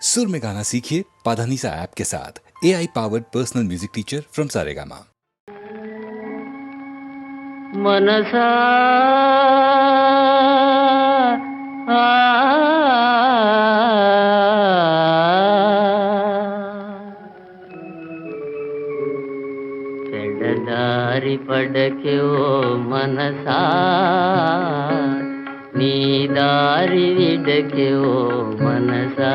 सुर में गाना सीखिए पाधानीसा ऐप के साथ। AI powered personal music teacher from Saregama. मनसा చెడదారి పడకే ఓ మనసా నీ దారి విడకే ఓ మనసా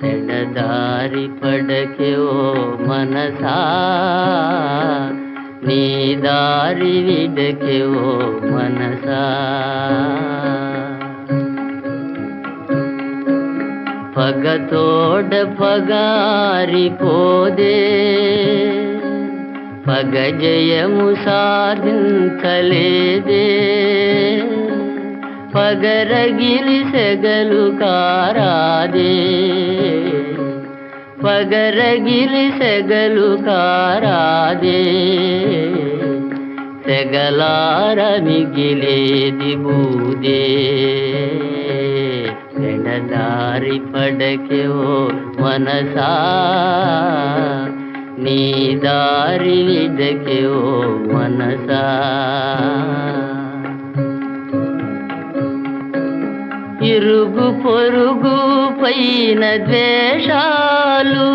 చెడదారి పడకే ఓ మనసా నీ దారి విడకే ఓ మనసా పగతోడ పగారిపోదే పగ జయము సాధించలేదే పగరగిలి సెగలు కారాదే పగరగిలి సెగలు కారాదే సెగలార మిగిలేది బూదే ఎడదారి పడకే ఓ మనసా నీ దారి విడకే ఓ మనసా ఇరుగు పొరుగు పైన ద్వేషాలు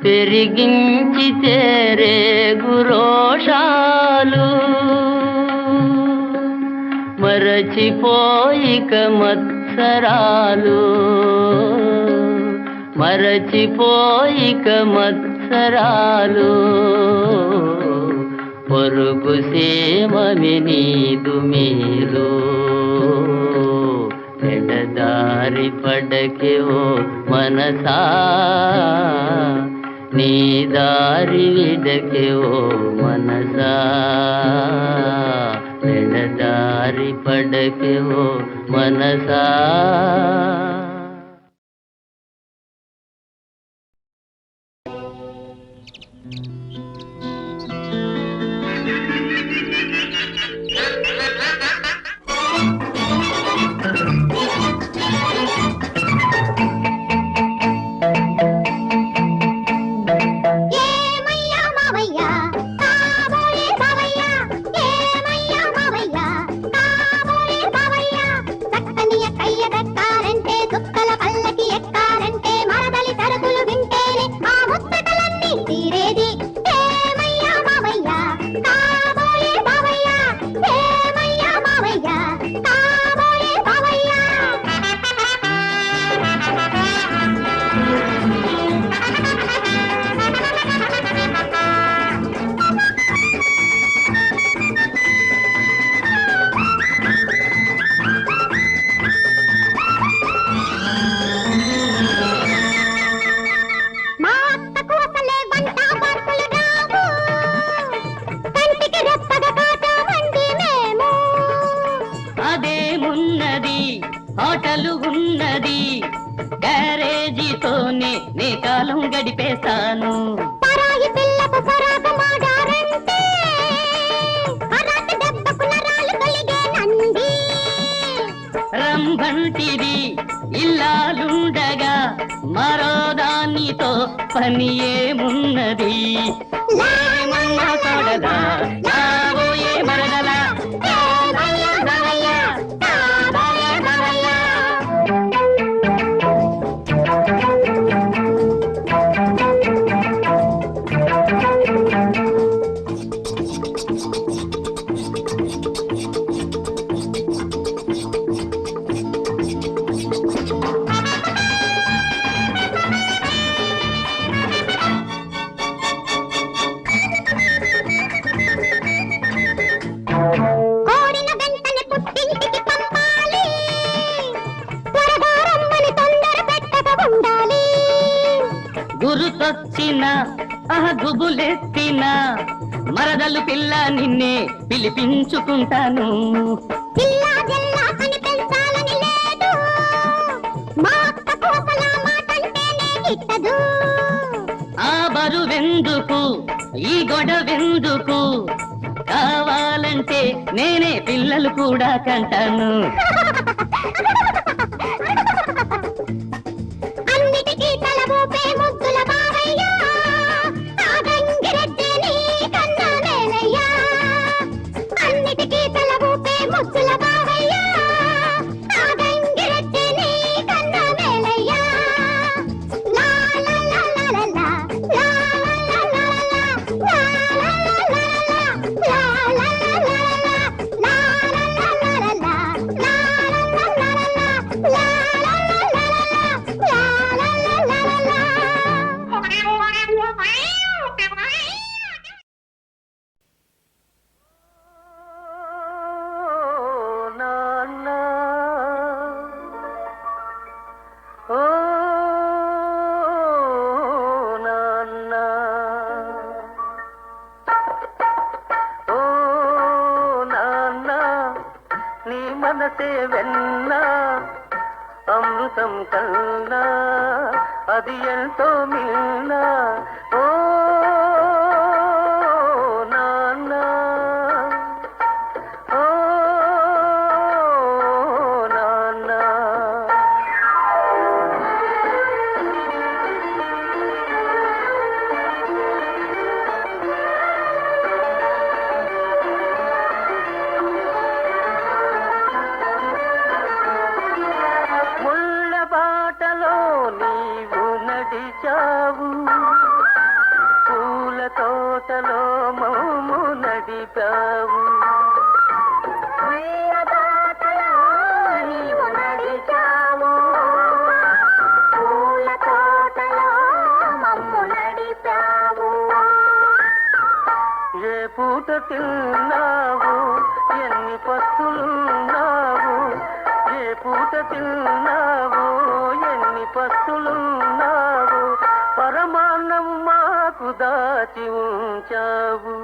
పెరిగించి తేరే గురోషాలు మరచిపోయిక మత్సరాలు మరచిపోయిక మత్సరాలు పొరుగు సేమమి నీదు మేలు ఎడదారి పడకే ఓ మనసా నీ దారి విడకే ఓ మనసా ఎడదారి పడకే ఓ మనసా హోటలు ఉన్నది గ్యారేజీతోనే నే కాలం గడిపేస్తాను పరాయి పిల్లకు పరాగమాడారంటే అరాటి దెబ్బకు నరాలు కలిగేనండి రంభంటిది ఇల్లాలుండగా మరో దానితో పని ఏమున్నది లేమన్న తొడలా రాబోయే మరదలా గురుతొచ్చిన గుబులెత్తిన మరదలు పిల్ల నిన్నే పిలిపించుకుంటాను ఆ బరువెందుకు ఈ గొడవెందుకు కావాలంటే నేనే పిల్లలు కూడా కంటాను మనసే వెన్న అమృతం కన్నా అది ఎంతో మిన్న ఓ నాన్న ఓ నాన్న ముళ్ళ బాటలో నీవు నడిచావు పూల తోటలో మౌము నడిపావు ముళ్ళ బాటలో నీవు నడిచావు పూల తోటలో మమ్ము నడిపావు ఏ పూట తిన్నావు ఎన్ని పస్తులున్నావు ఏ పూట తిన్నావు ఎన్ని పస్తులున్నావు పరమాన్నం మాకు దాచి ఉంచావు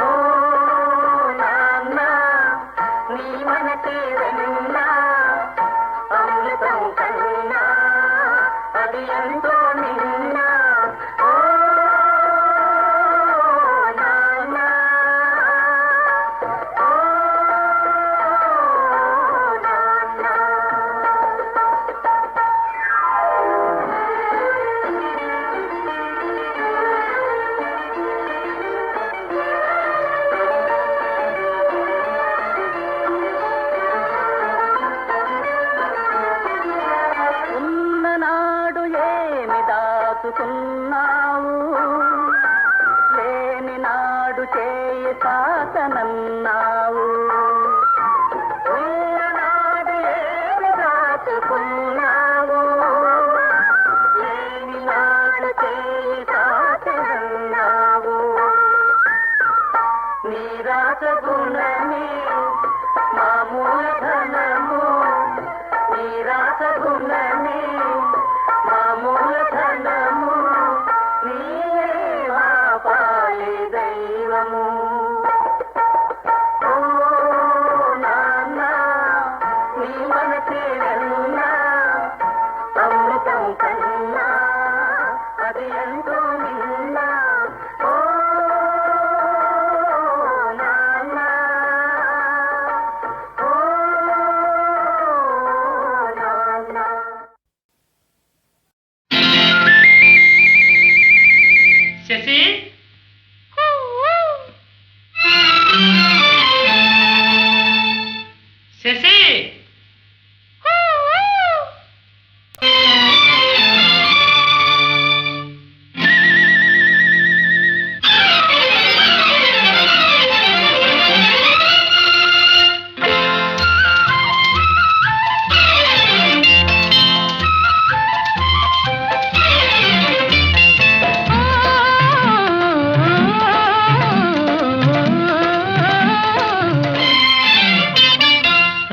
ఓ నాన్న నీ మనసే వెన్న అమృతం కన్నా అది ఎంతో నిన్న ఓ నాన్న ఓ నాన్న ఉన్ననాడు ఏమి దాచుకున్నావు లేని నాడు చేయి సాతనన్నావు ఉన్ననాడు ఏమి దాచుకున్నావు లేని నాడు చేయి సాతనన్నావు నీ రాసగుణమే మా మూలధనము నీ రాసగుణమే మా మూలధనము నీవే మా పాలి దైవము ఓ నాన్న నీ మనసే వెన్న అమృతం కన్నా అది ఎంతో నిన్న ఓ నాన్న ఓ నాన్న శశి శశి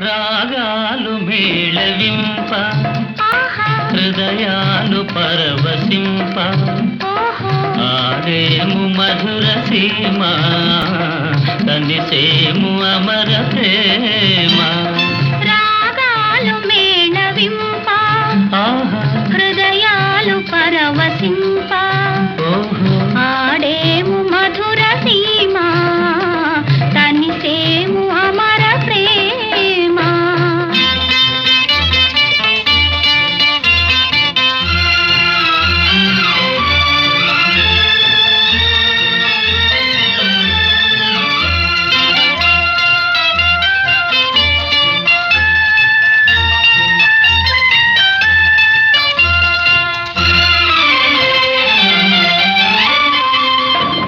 రాగాలు మేళవింప హృదయాలు పరవశింప ఆడేము మధుర సీమ తనిసేము అమర ప్రేమ రాగాలు మేళవింప ఆహా హృదయాలు పరవశింప ఓహో ఆడేము మధుర సీమ తనిసేము అమర ప్రేమ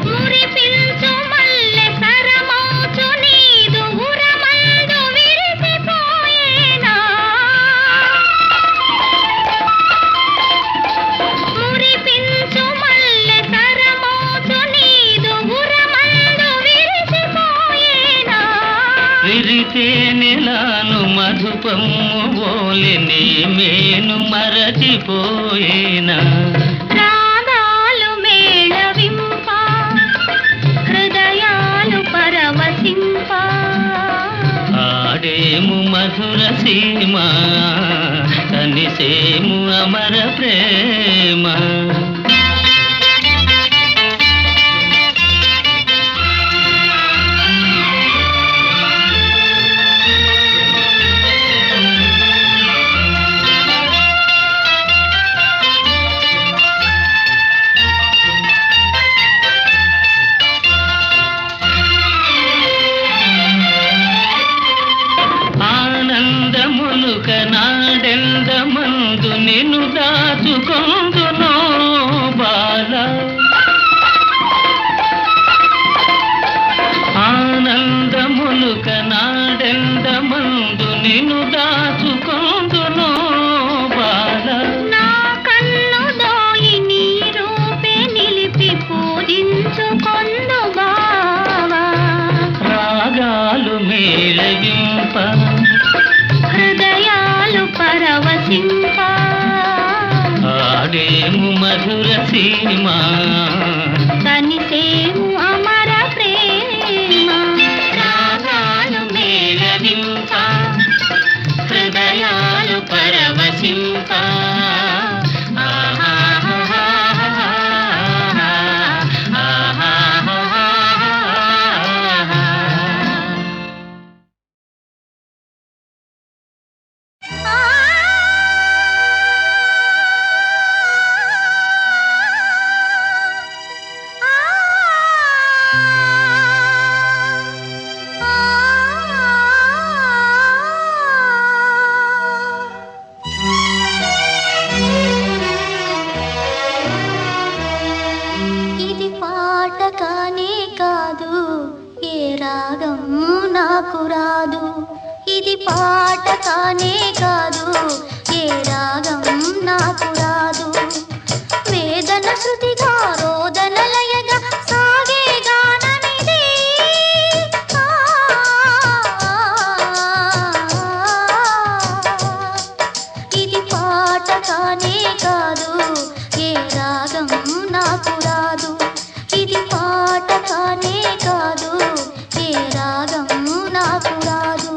మురిపించు మల్లె సరమౌచు నీదు ఉరమందు విరిసిపోయేనా మురిపించు మల్లె సరమౌచు నీదు ఉరమందు విరిసిపోయేనా విరితే నెలాను మధుపము ఓలి నీ మేను మరచిపోయేనా రాగాలు మేళవింప హృదయాలు పరవశింప ఆడే సీమ కనిసేము అమర ప్రేమ. ఆనందములుక నాడెందమందు నిన్ను దాచుకొందునో బాల. ఆనందములుక నాడెందమందు నిన్ను దాచుకొందునో బాల. నా కన్ను దోయి నీ రూపే నిలిపి పూజించుకొందు బావా. రాగాలు మేళవింప హృదయాలు పరవశింప ఆడేము మధుర సీమ కనిసేము అమర ప్రేమ. రాగాలు మేళవింప హృదయాలు పరవశింప ఇది పాట కానే కాదు, ఏ రాగం నాకు రాదు. ఇది పాట కానే కాదు, ఏ రాగం నాకు రాదు. వేదన శృతిగా రోదన లయగా సాగే గానమిది. ఇది పాట కానే కాదు, ఏ రాగం నాకు రాదు. ఇది పాట కానే కాదు, ఏ రాగం నాకు రాదు.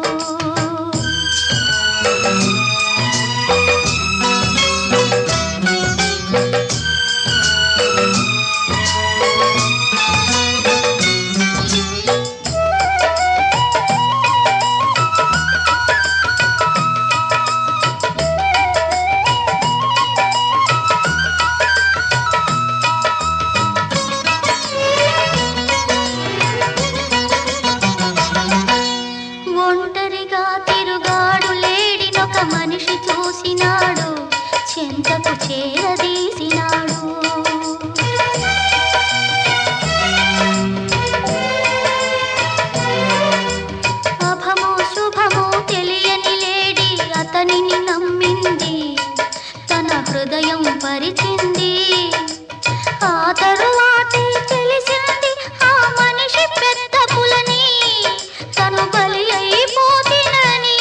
ఒంటరిగా తిరుగాడు లేడినొక మనిషి చూసినాడు, చెంతకు చేరదీసినాడు. అభమో శుభమో తెలియని లేడి అతనిని నమ్మింది, తన హృదయం పరిచింది. ఆ తరువాతే తెలిసింది ఆ మనిషి పెద్ద పులని, తను బలి అయిపోతినని.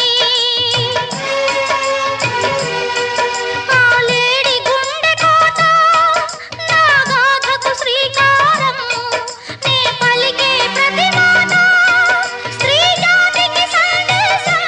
ఆ లేడి గుండె కోట నా గాథకు శ్రీకారం, నే పలికే ప్రతి మాట స్త్రీ జాతికి సందేశం.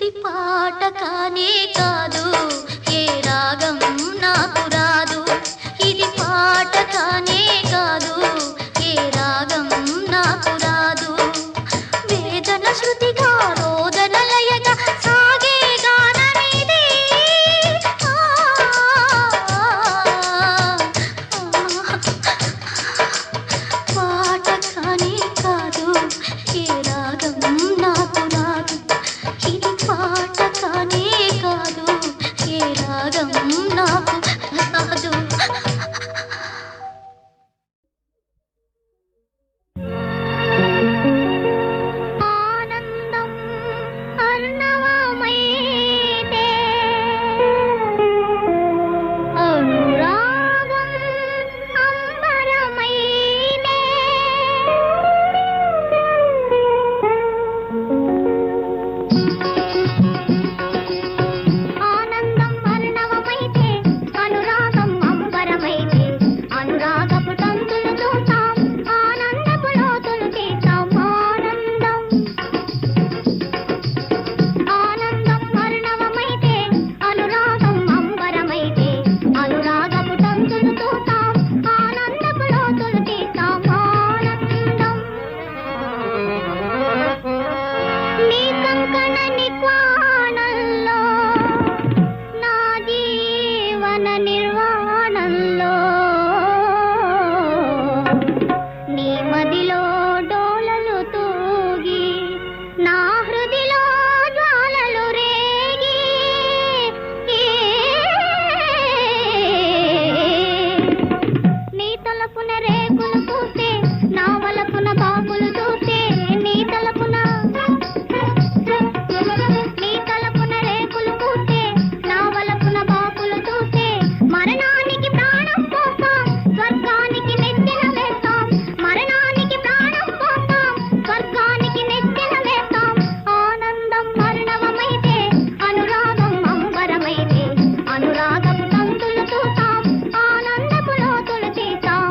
ఇది పాట కానే కాదు, ఏ రాగం నాకు రాదు. ఇది పాట కానే కాదు, ఏ రాగం నాకు రాదు. వేదన శృతిగా రోదన లయగా సాగే గానమిది. పాట కానే కాదు, ఏ రాగం నాకు రాదు. ఇది పాట కానే కాదు, ఏ రాగం నాకు రాదు. ఆనందం అర్ణవమైతే అనురాగం అంబరమైనే. ఆనందం అర్ణవమైతే అనురాగం అంబరమైతే అనురాగపు తంతులు చూస్తాం, ఆనందపు లోతులు తీస్తాం. ఆనందం అర్ణవమైతే అనురాగం అంబరమైతే అనురాగపు తంతులు చూస్తాం, ఆనందపు లోతులు తీస్తాం. ఆనందం నీ కంకణ నిక్వాణంలో, నా జీవన నిర్వాణంలో, నీ మదిలో డోలలు తూగి, నా హృదిలో జ్వాలలు రేగి. నీ తలపున రేకులు పూస్తే, నా వలపున బాకులు చూస్తే, నీ తలపున రేకులు పూస్తే, నా వలపున బాకులు చూస్తే, మరణానికి ప్రాణం పోస్తాం, స్వర్గానికి నెత్తిన వేస్తాం. మరణానికి ప్రాణం పోస్తాం, స్వర్గానికి నెత్తిన వేస్తాం. ఆనందం అర్ణవమైతే అనురాగం అంబరమైతే అనురాగపు తంతులు చూస్తాం, ఆనందపు లోతులు తీస్తాం.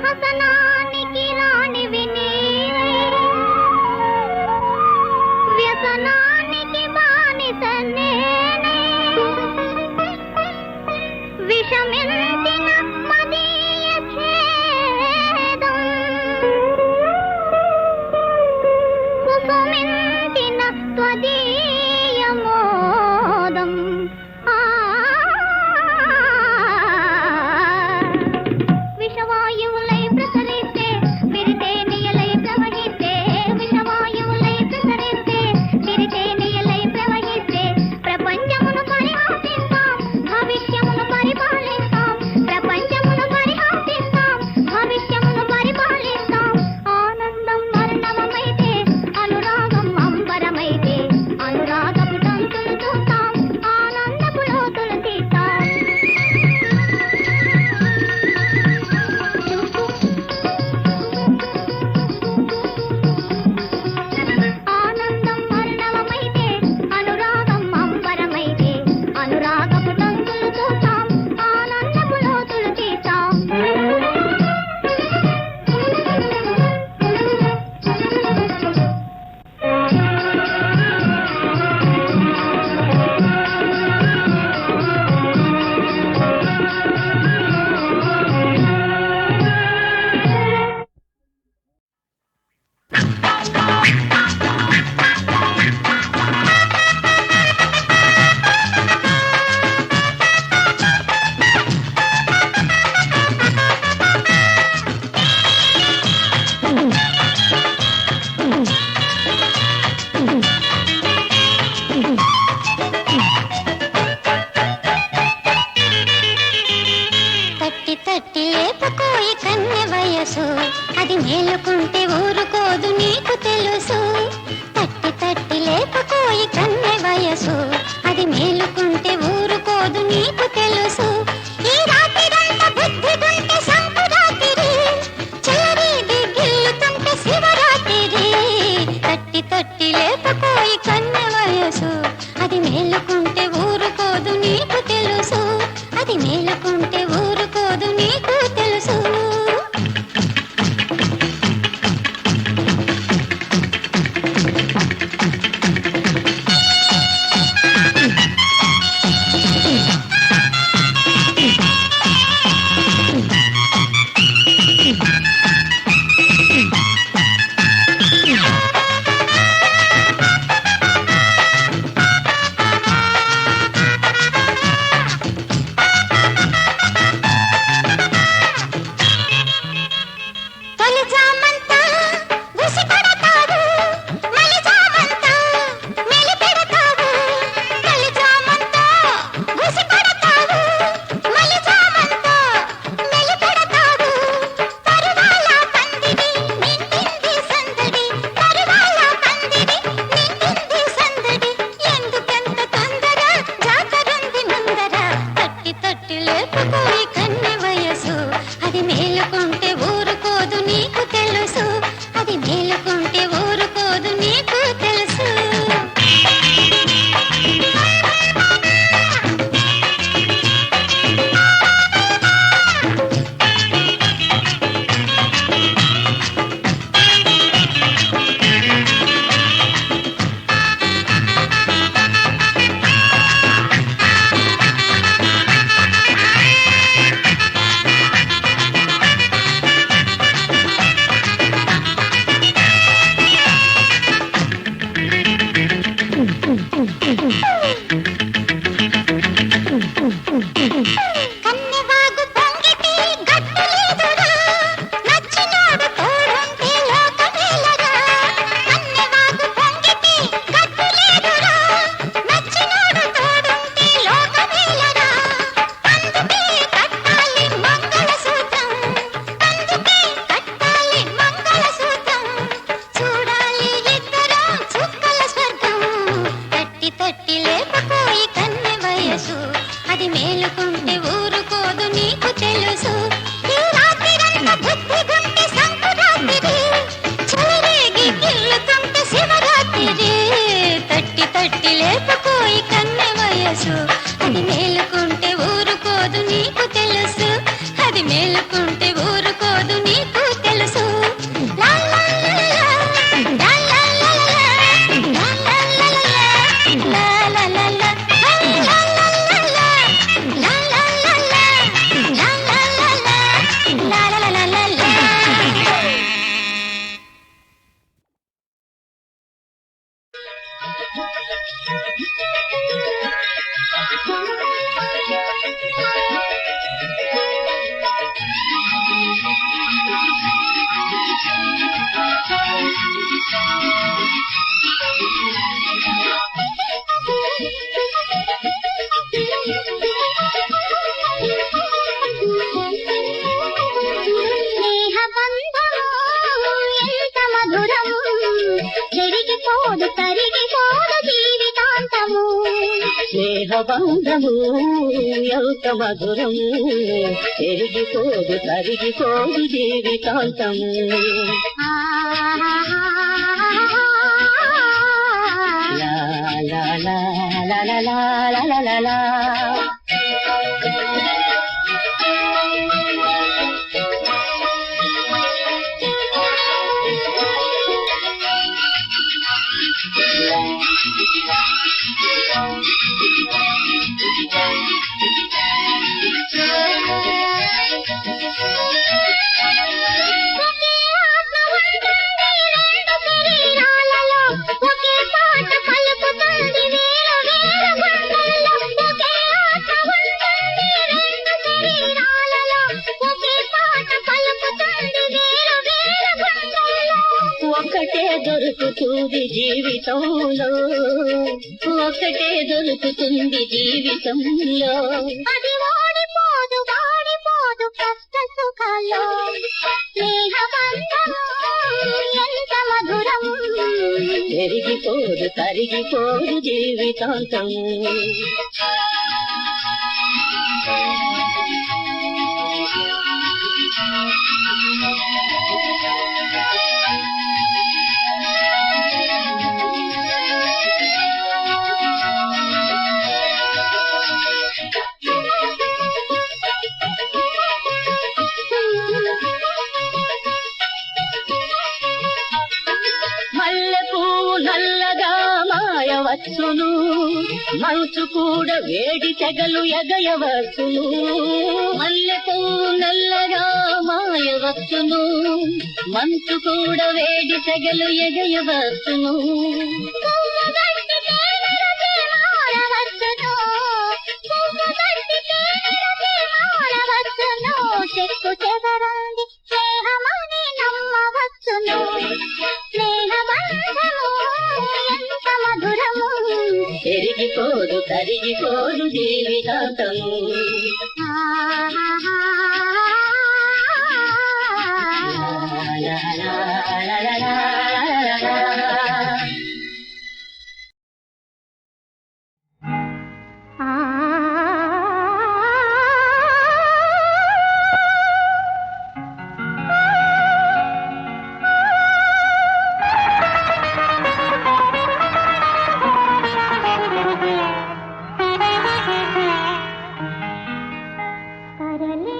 హసనానికి రాణివి నీవే, వ్యసనానికి బానిస నేనే. విషమించిన మదీయ ఛేదం, కుసుమించిన త్వదీయ మోదం. విషవాయువులై ప్రసరిస్తే, విరితేనియలై ప్రవహిస్తే, విషవాయువులై ప్రసరిస్తే, విరితేనియలై ప్రవహిస్తే, ప్రపంచమును పరిహాసిస్తాం, భవిష్యమును పరిపాలిస్తాం. ప్రపంచమును పరిహాసిస్తాం, భవిష్యమును పరిపాలిస్తాం. ఆనందం వర్ణవమైతే అనురాగం అంబరమైతే అనురాగపు తంతులు చూస్తాం, ఆనందపు లోతులు తీస్తాం. ఆనందం వర్ణవమైతే అనురాగం అంబరమైతే అనురాగపు తంతులు చూస్తాం, ఆనందపు లోతులు తీస్తాం. వయసు అది మేలుకుంటే ఊరుకోదు నీకు తెలుసు. తట్టి తట్టి లేపకోయి కన్నె వయసు అది మేలుకుంటే ఊరుకోదు నీకు తెలుసు. కన్నెవాగు పొంగితే గట్టులేదురా, నచ్చినోడు తోడుంటే లోకమేలరా. కన్నెవాగు పొంగితే గట్టులేదురా, నచ్చినోడు తోడుంటే లోకమేలరా. అందుకే కట్టాలి మంగళసూత్రం, అందుకే కట్టాలి మంగళసూత్రం. చూడాలి ఇద్దరం చుక్కల స్వర్గం. తట్టి తట్టి లేకపోయి కన్నె వయసు, అది మేలుకుంటే ఊరుకోదు నీకు తెలుసు. ఈ రాత్రిరంతా బుద్ధిగుంటే సంకురాత్రి, చెలరేగి గిల్లుతుంటే శివరాత్రి. తట్టి తట్టి లేకపోయి కన్నె వయసు, అది మేలుకుంటే ఊరుకోదు నీకు తెలుసు. అది మేలుకుంటే ఊరుకోదు నీకు తెలుసు. లా లా లా లా, లా లా లా లా, లా లా లా లా, లా లా లా లా, లా లా లా లా, లా లా లా లా, లా లా లా లా, లా లా లా లా లా. స్నేహబంధము ఎంత మధురము, చెరిగిపోదు తరిగిపోదు జీవితాంతము. స్నేహబంధము ఎంత మధురము, ఎరిగిపోదు తరిగిపోదు జీవితాంతము. లా లా లా లా లా లా లా లా లా. ఒకే ఆత్మ ఉంటుంది రెండు శరీరాలలో, ఒకే పాట పలుకుతుంది వేరు వేరు గుండెల్లో. ఒకే ఆత్మ ఉంటుంది రెండు శరీరాలలో, ఒకే పాట పలుకుతుంది వేరు వేరు గుండెల్లో. ఒక్కటే దొరుకుతుంది జీవితంలో, ఒక్కటే దొరుకుతుంది జీవితంలో. అది ఓడిపోదు వాడిపోదు కష్ట సుఖాల్లో. స్నేహబంధము ఎంత మధురము, ఎరిగిపోదు తరిగిపోదు జీవితాంతము. మల్లెపూ నల్లగా మాయవచ్చును, మంచు కూడా వేడి తెగలు ఎగయవచ్చును. మల్లెపూ నల్లగా మాయవచ్చును, మంచు కూడా వేడి తెగలు ఎగయవచ్చును. పువ్వు గట్టి తేనెలకి మారవచ్చును, పువ్వు గట్టి తేనెలకి మారవచ్చును. చెక్కు చెదరంది స్నేహమని నమ్మవచ్చును. స్నేహబంధము ఎంత మధురము, ఎరిగిపోదు తరిగిపోదు జీవితాంతము. లా లా లా లా లా లా లా. కరలే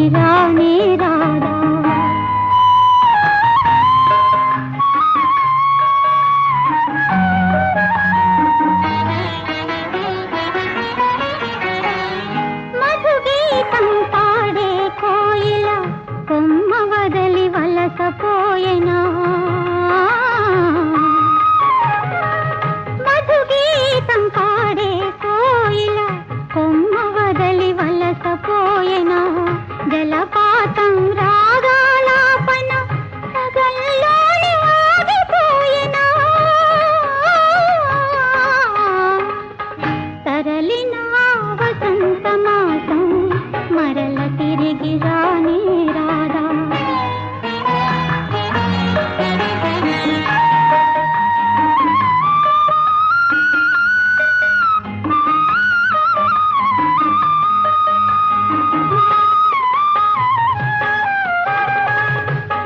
తిరిగి రానే రాదా మధుగీతం పాడే కోయిల కొమ్మ వదలి వలసపోయెనా మధుగీతం పాడే కోయిల కొమ్మ వదలి వలసపోయెనా జలపాతం రాగాలాపన సగంలోనే ఆగిపోయెనా తరలిన వసంత మాసం మరల తిరిగి రానే రాదా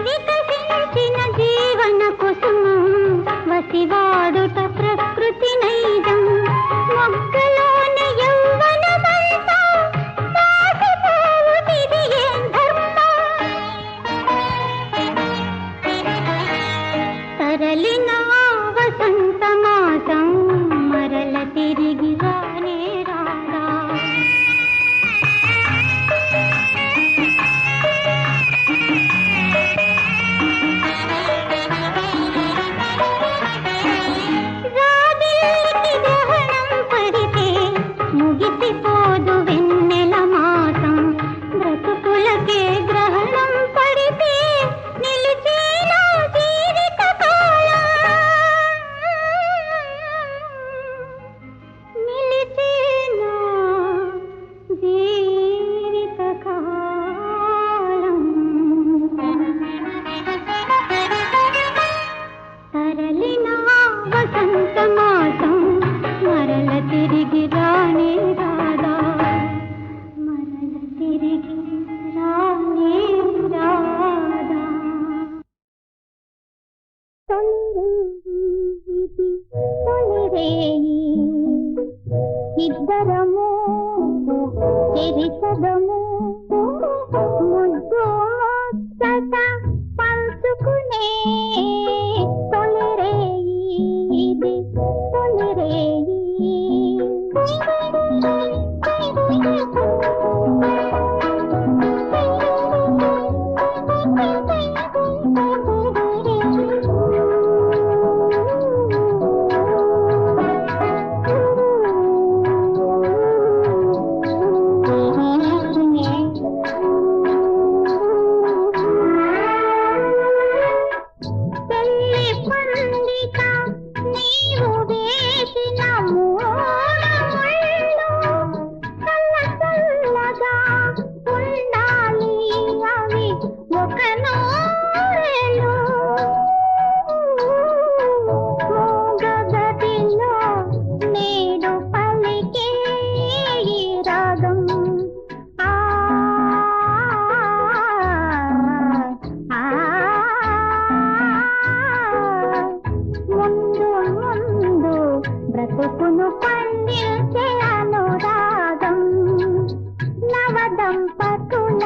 వికసించిన జీవన కుసుమం వసివాడుట ప్రకృతి నైజం మొగ్గలోని యౌవనమంతా మాసిపోవుటిది ఏం ధర్మం తరలిన వసంత మాసం మరల తిరిగి రానే రాదా రాబిల్లికి గ్రహణం పడితే ముగిసిపోదు వెన్నెల మాసం బ్రతుకులకే గ్రహణం పడితే నిలిచేనా జీవిత కాలం నిలిచేనా జీవిత కాలం తరలిన వసంత మాసం మరల తిరిగి రానే రాదా మరల తిరిగి రానే రాదా తొలిరేయి ఇద్దరము చెరిసగము ముద్దు ముచ్చట పంచుకునే తొలిరేయి ఇది తొలిరేయి పెళ్లి పండిత నీవు వేసిన మూడముళ్ళు చల్ల చల్లగా ఉండాలి అవి ఒక నూరేళ్ళు మూగగదిలో నేడు పలికే ఈ రాగం ఆ ఆ ముందు ముందు బ్రతుకును పండించే అనురాగం నవదంపతుల